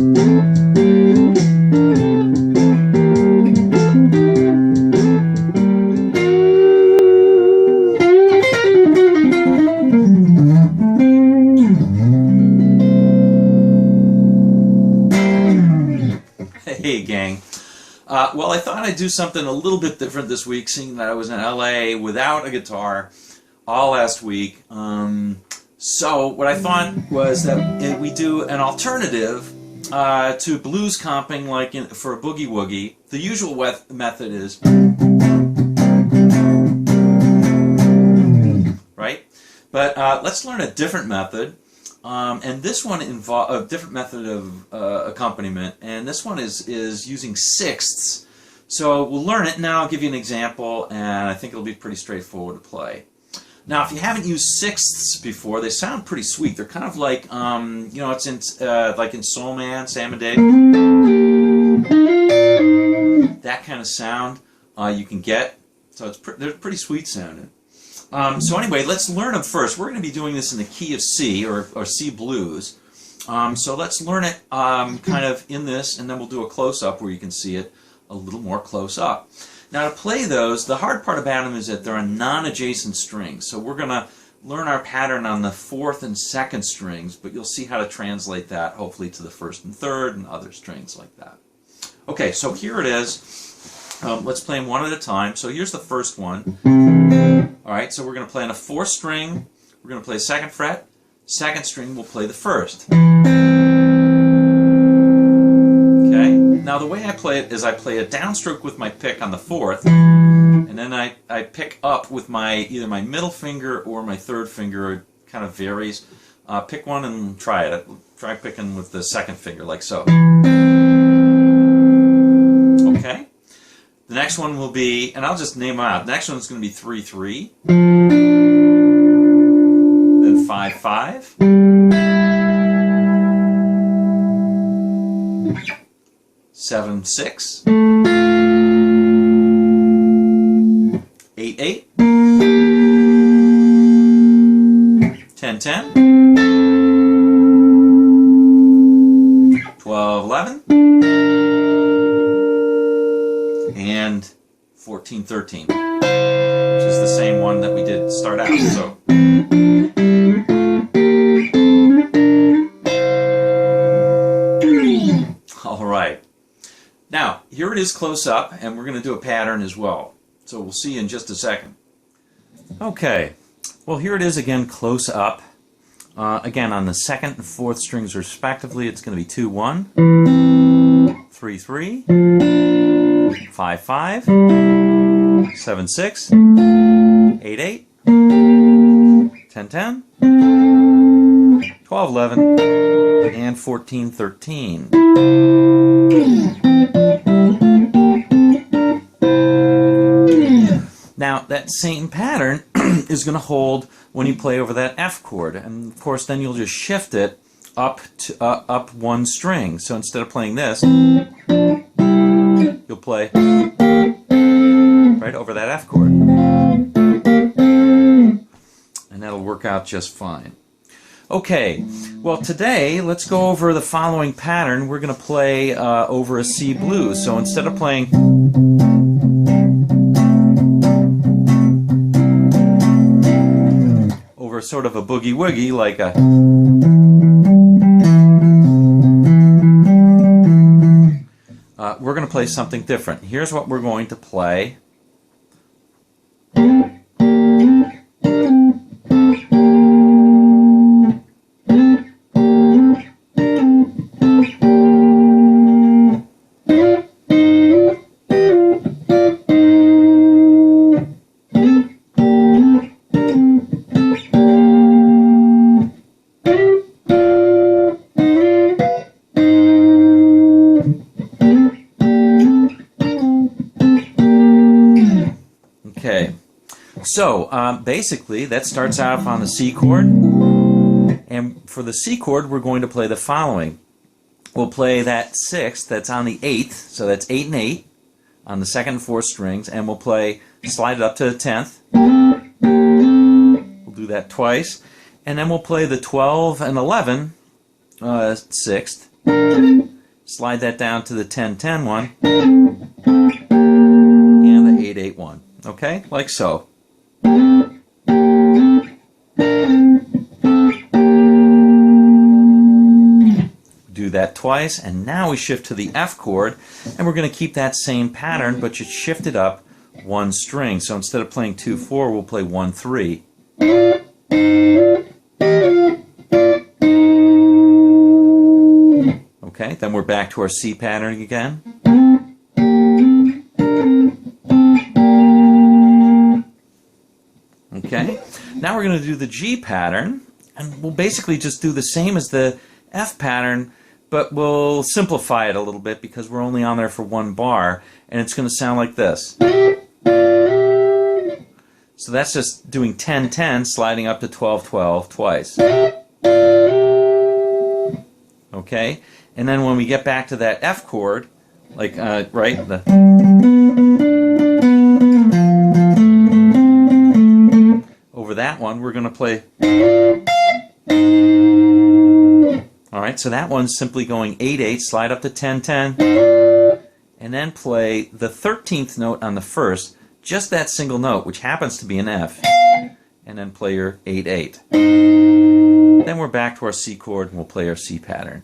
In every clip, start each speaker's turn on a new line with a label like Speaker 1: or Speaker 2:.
Speaker 1: Hey gang. Well, I thought I'd do something a little bit different this week, seeing that I was in LA without a guitar all last week. So what I thought was that we do an alternative to blues comping, like for a boogie-woogie. The usual method is, right? But let's learn a different method. And this one involves a different method of accompaniment, and this one is using sixths. So we'll learn it, and now I'll give you an example, and I think it'll be pretty straightforward to play. Now, if you haven't used sixths before, they sound pretty sweet. They're kind of like, you know, it's in like in Soul Man, Sam and Dave. That kind of sound you can get. So they're pretty sweet sounding. So anyway, let's learn them first. We're going to be doing this in the key of C, or C blues. So let's learn it kind of in this, and then we'll do a close-up where you can see it a little more close-up. Now to play those, the hard part about them is that they're on non-adjacent strings. So we're going to learn our pattern on the 4th and 2nd strings, but you'll see how to translate that hopefully to the 1st and 3rd and other strings like that. Okay, so here it is. Let's play them one at a time. So here's the first one. Alright, so we're going to play on a 4th string, we're going to play 2nd fret, 2nd string, we'll play the 1st. Okay, now the way I play it is I play a downstroke with my pick on the 4th, and then I pick up with either my middle finger or my 3rd finger. It kind of varies. Pick one and try it. Try picking with the 2nd finger, like so. Okay. The next one will be, and I'll just name them out. The next one's going to be 3-3, then 5-5, 7-6, 8-8, 10-10, 12-11, and 14-13, which is the same one that we did to start out. So, all right. Now, here it is close up, and we're going to do a pattern as well. So we'll see you in just a second. Okay. Well, here it is again close up. Again, on the 2nd and 4th strings respectively, it's going to be 2-1, 3-3, 5-5, 7-6, 8-8, 10-10, 12-11, and 14-13. Now, that same pattern is going to hold when you play over that F chord, and of course then you'll just shift it up one string. So instead of playing this, you'll play right over that F chord, and that'll work out just fine. Okay, well today let's go over the following pattern. We're going to play over a C blues. So instead of playing over sort of a boogie-woogie, like a we're going to play something different. Here's what we're going to play. Okay, so basically that starts out on the C chord, and for the C chord we're going to play the following. We'll play that 6th that's on the 8th, so that's 8 and 8 on the 2nd and 4th strings, and we'll slide it up to the 10th. We'll do that twice, and then we'll play the 12 and 11 6th, Slide that down to the 10-10 one. And the 8-8 one. Okay? Like so. Do that twice, and now we shift to the F chord, and we're going to keep that same pattern, but just shift it up one string. So instead of playing 2-4, we'll play 1-3. Okay, then we're back to our C pattern again. Okay, now we're going to do the G pattern, and we'll basically just do the same as the F pattern, but we'll simplify it a little bit because we're only on there for one bar, and it's going to sound like this. So that's just doing 10-10, sliding up to 12-12 twice. Okay, and then when we get back to that F chord, like, right, over that one, we're going to play. Alright, so that one's simply going 8-8, slide up to 10-10, and then play the 13th note on the first, just that single note, which happens to be an F, and then play your 8-8. Then we're back to our C chord, and we'll play our C pattern.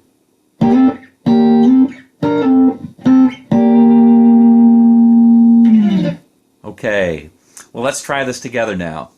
Speaker 1: Okay, well, let's try this together now.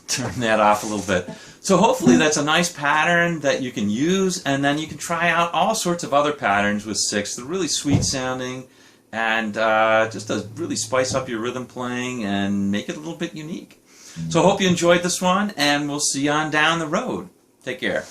Speaker 1: Turn that off a little bit. So hopefully that's a nice pattern that you can use, and then you can try out all sorts of other patterns with 6. They're really sweet sounding, and just to really spice up your rhythm playing and make it a little bit unique. So I hope you enjoyed this one, and we'll see you on down the road. Take care.